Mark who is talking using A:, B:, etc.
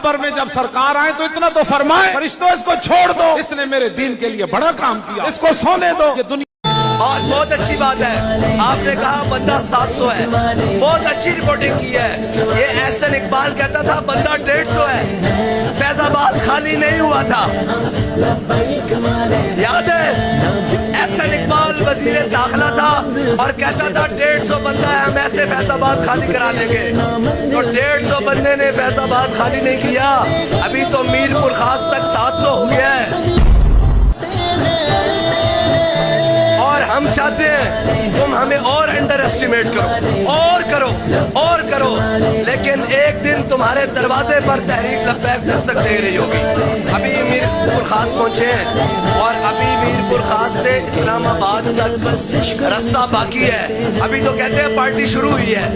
A: قبر میں جب سرکار آئے تو اتنا تو فرمائے فرشتوں اس کو چھوڑ دو, اس نے میرے دین کے لیے بڑا کام کیا, اس کو سونے دو. یہ دنیا
B: اور بہت اچھی بات ہے آپ نے کہا بندہ 700 ہے, بہت اچھی رپورٹنگ کی ہے. یہ احسن اقبال کہتا تھا بندہ 150 ہے, فیض آباد خالی نہیں ہوا تھا. یاد ہے احسن اقبال وزیر داخلہ تھا اور کہتا تھا 150 بندہ ہے, ہم ایسے فیض آباد خالی کرا لیں گے. تو 150 بندے نے فیض آباد خالی نہیں کیا, ابھی تو میر پور خاص تک 700 ہو گیا ہے. اور ہم چاہتے ہیں تم ہمیں اور انڈر اسٹیمیٹ کرو اور کرو اور کرو, لیکن ایک دن تمہارے دروازے پر تحریک لبیک دستک دے رہی ہوگی. ابھی میر پور خاص پہنچے ہیں اور ابھی میر پور خاص سے اسلام آباد تک رستہ باقی ہے. ابھی تو کہتے ہیں پارٹی شروع ہوئی ہے.